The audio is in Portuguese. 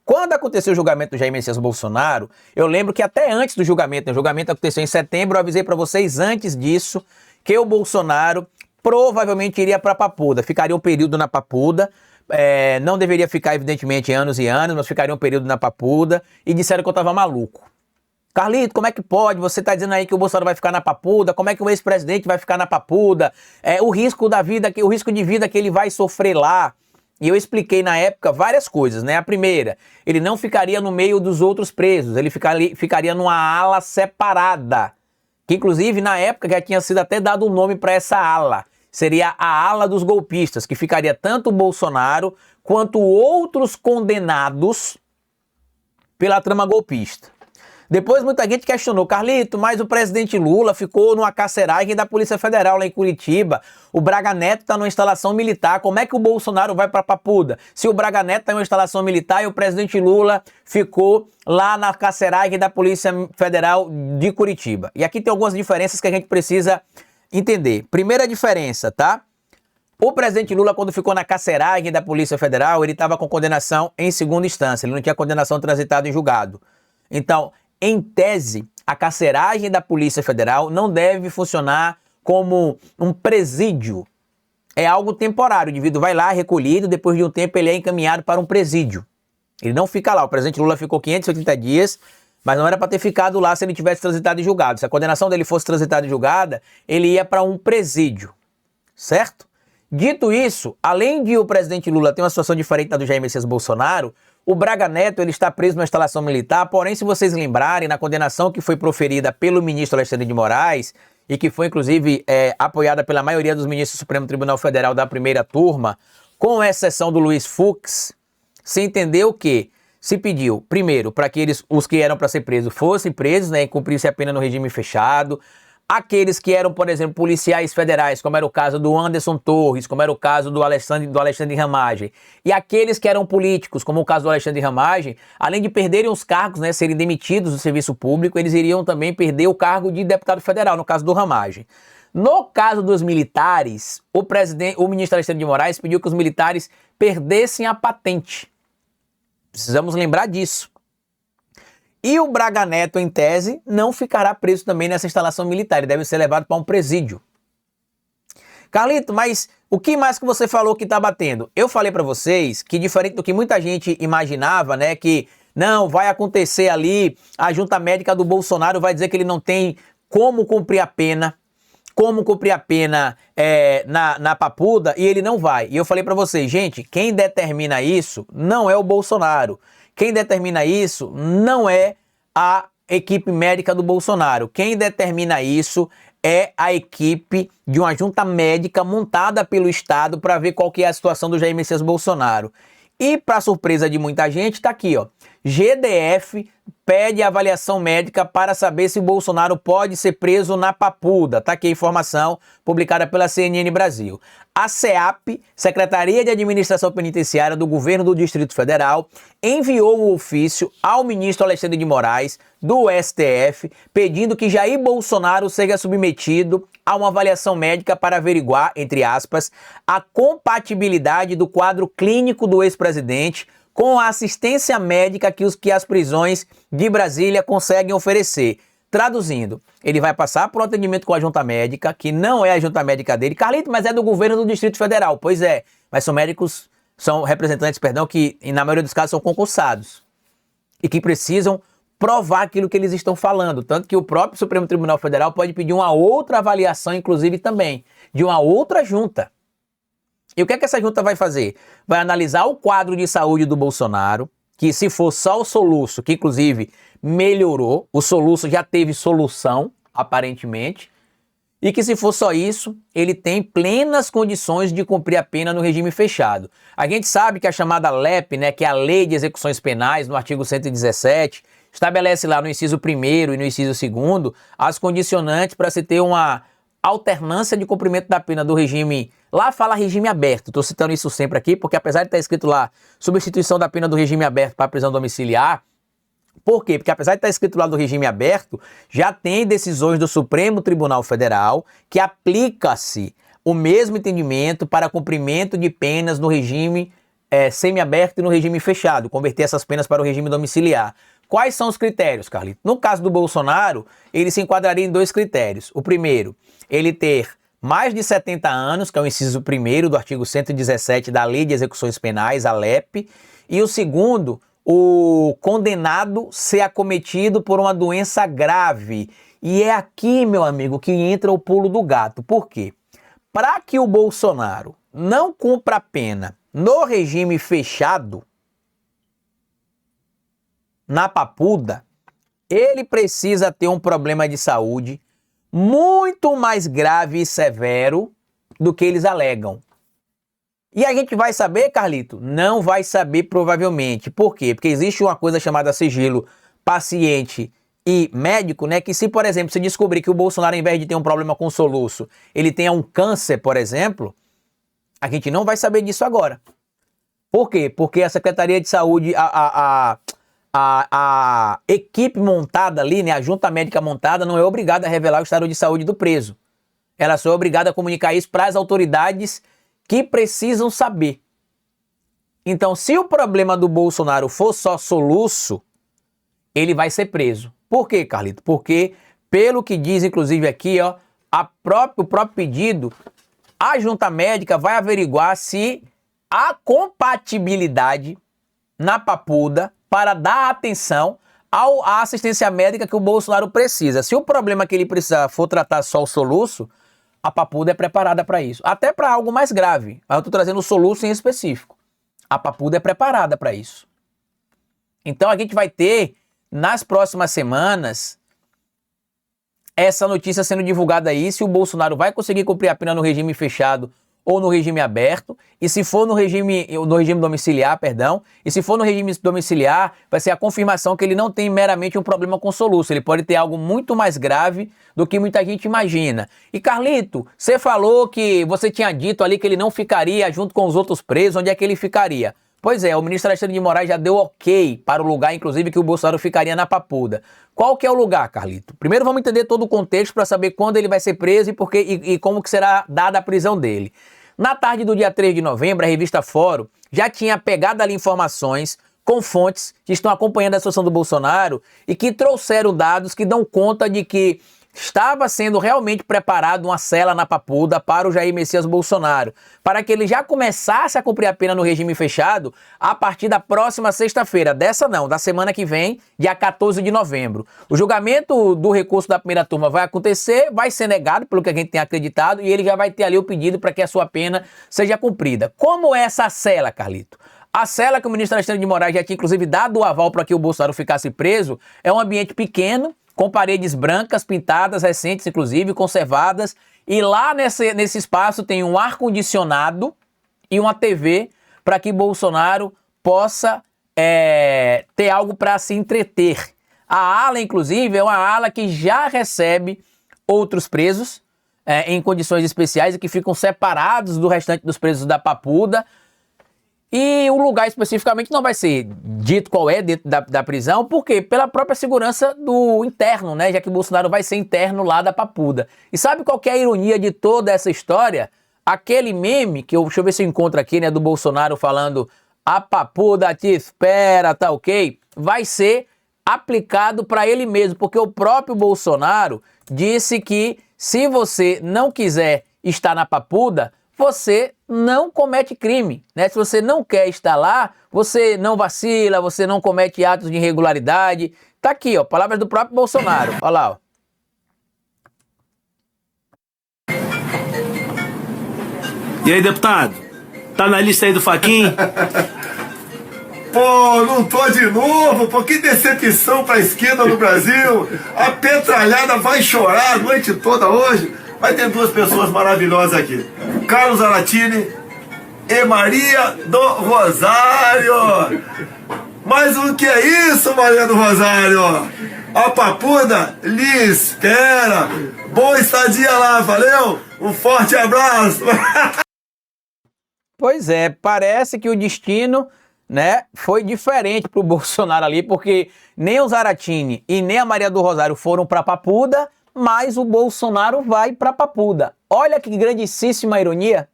Quando aconteceu o julgamento do Jair Messias Bolsonaro, eu lembro que até antes do julgamento, né, o julgamento aconteceu em setembro, eu avisei para vocês antes disso que o Bolsonaro provavelmente iria para a Papuda, ficaria um período na Papuda, não deveria ficar evidentemente anos e anos, mas ficaria um período na Papuda, e disseram que eu estava maluco. Carlito, como é que pode? Você está dizendo aí que o Bolsonaro vai ficar na Papuda, como é que o ex-presidente vai ficar na Papuda? O risco de vida que ele vai sofrer lá. E eu expliquei na época várias coisas, né? A primeira, ele não ficaria no meio dos outros presos, ele ficaria numa ala separada, que inclusive na época já tinha sido até dado um nome para essa ala. Seria a ala dos golpistas, que ficaria tanto o Bolsonaro quanto outros condenados pela trama golpista. Depois muita gente questionou, Carlito, mas o presidente Lula ficou numa carceragem da Polícia Federal lá em Curitiba. O Braga Neto está numa instalação militar. Como é que o Bolsonaro vai para Papuda? Se o Braga Neto está em uma instalação militar e o presidente Lula ficou lá na carceragem da Polícia Federal de Curitiba. E aqui tem algumas diferenças que a gente precisa entender. Primeira diferença, tá? O presidente Lula, quando ficou na carceragem da Polícia Federal, ele estava com condenação em segunda instância. Ele não tinha condenação transitada em julgado. Então, em tese, a carceragem da Polícia Federal não deve funcionar como um presídio. É algo temporário. O indivíduo vai lá, recolhido, depois de um tempo ele é encaminhado para um presídio. Ele não fica lá. O presidente Lula ficou 580 dias, mas não era para ter ficado lá se ele tivesse transitado em julgado. Se a condenação dele fosse transitada em julgada, ele ia para um presídio. Certo? Dito isso, além de o presidente Lula ter uma situação diferente da do Jair Messias Bolsonaro, o Braga Neto ele está preso numa instalação militar, porém, se vocês lembrarem, na condenação que foi proferida pelo ministro Alexandre de Moraes, e que foi, inclusive, apoiada pela maioria dos ministros do Supremo Tribunal Federal da primeira turma, com exceção do Luiz Fux, se entendeu que se pediu, primeiro, para que os que eram para ser presos fossem presos, né, e cumprissem a pena no regime fechado. Aqueles que eram, por exemplo, policiais federais, como era o caso do Anderson Torres, como era o caso do Alexandre Ramagem, e aqueles que eram políticos, como o caso do Alexandre Ramagem, além de perderem os cargos, né, serem demitidos do serviço público, eles iriam também perder o cargo de deputado federal, no caso do Ramagem. No caso dos militares, o ministro Alexandre de Moraes pediu que os militares perdessem a patente. Precisamos lembrar disso. E o Braga Neto, em tese, não ficará preso também nessa instalação militar. Ele deve ser levado para um presídio. Carlito, mas o que mais que você falou que está batendo? Eu falei para vocês que, diferente do que muita gente imaginava, né, que não, vai acontecer ali, a junta médica do Bolsonaro vai dizer que ele não tem como cumprir a pena, na Papuda, e ele não vai. E eu falei para vocês, gente, quem determina isso não é o Bolsonaro. Quem determina isso não é a equipe médica do Bolsonaro. Quem determina isso é a equipe de uma junta médica montada pelo Estado para ver qual que é a situação do Jair Messias Bolsonaro. E, para surpresa de muita gente, está aqui, ó. GDF pede avaliação médica para saber se o Bolsonaro pode ser preso na Papuda. Está aqui a informação publicada pela CNN Brasil. A SEAP, Secretaria de Administração Penitenciária do Governo do Distrito Federal, enviou um ofício ao ministro Alexandre de Moraes, do STF, pedindo que Jair Bolsonaro seja submetido a uma avaliação médica para averiguar, entre aspas, a compatibilidade do quadro clínico do ex-presidente com a assistência médica que as prisões de Brasília conseguem oferecer. Traduzindo, ele vai passar por um atendimento com a junta médica, que não é a junta médica dele. Carlito, mas é do governo do Distrito Federal. Pois é, mas são representantes, que na maioria dos casos são concursados. E que precisam provar aquilo que eles estão falando. Tanto que o próprio Supremo Tribunal Federal pode pedir uma outra avaliação, inclusive também, de uma outra junta. E o que é que essa junta vai fazer? Vai analisar o quadro de saúde do Bolsonaro, que se for só o soluço, que inclusive melhorou, o soluço já teve solução, aparentemente, e que se for só isso, ele tem plenas condições de cumprir a pena no regime fechado. A gente sabe que a chamada LEP, né, que é a Lei de Execuções Penais, no artigo 117, estabelece lá no inciso 1º e no inciso 2º as condicionantes para se ter uma alternância de cumprimento da pena do regime. Lá fala regime aberto, estou citando isso sempre aqui, porque apesar de estar escrito lá substituição da pena do regime aberto para a prisão domiciliar, por quê? Porque apesar de estar escrito lá do regime aberto, já tem decisões do Supremo Tribunal Federal que aplica-se o mesmo entendimento para cumprimento de penas no regime semiaberto e no regime fechado, converter essas penas para o regime domiciliar. Quais são os critérios, Carlito? No caso do Bolsonaro, ele se enquadraria em 2 critérios. O primeiro, ele ter mais de 70 anos, que é o inciso 1º do artigo 117 da Lei de Execuções Penais, a LEP, e o segundo, o condenado ser acometido por uma doença grave. E é aqui, meu amigo, que entra o pulo do gato. Por quê? Para que o Bolsonaro não cumpra a pena no regime fechado, na Papuda, ele precisa ter um problema de saúde muito mais grave e severo do que eles alegam. E a gente vai saber, Carlito? Não vai saber provavelmente. Por quê? Porque existe uma coisa chamada sigilo paciente e médico, né? Que se, por exemplo, se descobrir que o Bolsonaro, ao invés de ter um problema com soluço, ele tenha um câncer, por exemplo, a gente não vai saber disso agora. Por quê? Porque a Secretaria de Saúde, a equipe montada ali, né? A junta médica montada não é obrigada a revelar o estado de saúde do preso. Ela só é obrigada a comunicar isso para as autoridades que precisam saber. Então, se o problema do Bolsonaro for só soluço, ele vai ser preso. Por quê, Carlito? Porque, pelo que diz, inclusive aqui, ó, o próprio pedido, a junta médica vai averiguar se há compatibilidade na Papuda para dar atenção à assistência médica que o Bolsonaro precisa. Se o problema que ele precisa for tratar só o soluço, a Papuda é preparada para isso. Até para algo mais grave. Eu estou trazendo o soluço em específico. A Papuda é preparada para isso. Então a gente vai ter, nas próximas semanas, essa notícia sendo divulgada aí, se o Bolsonaro vai conseguir cumprir a pena no regime fechado ou no regime aberto, e se for no regime domiciliar, perdão, e se for no regime domiciliar, vai ser a confirmação que ele não tem meramente um problema com soluço, ele pode ter algo muito mais grave do que muita gente imagina. E Carlito, você falou que você tinha dito ali que ele não ficaria junto com os outros presos, onde é que ele ficaria? Pois é, o ministro Alexandre de Moraes já deu ok para o lugar, inclusive, que o Bolsonaro ficaria na Papuda. Qual que é o lugar, Carlito? Primeiro vamos entender todo o contexto para saber quando ele vai ser preso e como que será dada a prisão dele. Na tarde do dia 3 de novembro, a revista Fórum já tinha pegado ali informações com fontes que estão acompanhando a situação do Bolsonaro e que trouxeram dados que dão conta de que estava sendo realmente preparado uma cela na Papuda para o Jair Messias Bolsonaro, para que ele já começasse a cumprir a pena no regime fechado a partir da próxima sexta-feira, dessa não, da semana que vem, dia 14 de novembro. O julgamento do recurso da primeira turma vai acontecer, vai ser negado pelo que a gente tem acreditado e ele já vai ter ali o pedido para que a sua pena seja cumprida. Como é essa cela, Carlito? A cela que o ministro Alexandre de Moraes já tinha inclusive dado o aval para que o Bolsonaro ficasse preso é um ambiente pequeno, com paredes brancas, pintadas, recentes inclusive, conservadas, e lá nesse espaço tem um ar-condicionado e uma TV para que Bolsonaro possa ter algo para se entreter. A ala, inclusive, é uma ala que já recebe outros presos em condições especiais e que ficam separados do restante dos presos da Papuda. E o lugar especificamente não vai ser dito qual é dentro da prisão, porque pela própria segurança do interno, né? Já que o Bolsonaro vai ser interno lá da Papuda. E sabe qual que é a ironia de toda essa história? Aquele meme, deixa eu ver se eu encontro aqui, né? Do Bolsonaro falando a Papuda te espera, tá ok? Vai ser aplicado para ele mesmo, porque o próprio Bolsonaro disse que se você não quiser estar na Papuda, você não comete crime, né? Se você não quer estar lá, você não vacila, você não comete atos de irregularidade. Tá aqui, ó, palavras do próprio Bolsonaro. Olha lá, ó. E aí, deputado? Tá na lista aí do Fachin? Pô, não tô de novo, pô, que decepção pra esquerda no Brasil. A petralhada vai chorar a noite toda hoje. Mas tem duas pessoas maravilhosas aqui. Carlos Aratini e Maria do Rosário. Mas o que é isso, Maria do Rosário? A Papuda lhe espera. Boa estadia lá, valeu? Um forte abraço. Pois é, parece que o destino, né, foi diferente pro Bolsonaro ali, porque nem o Zaratini e nem a Maria do Rosário foram para Papuda, mas o Bolsonaro vai para Papuda. Olha que grandíssima ironia.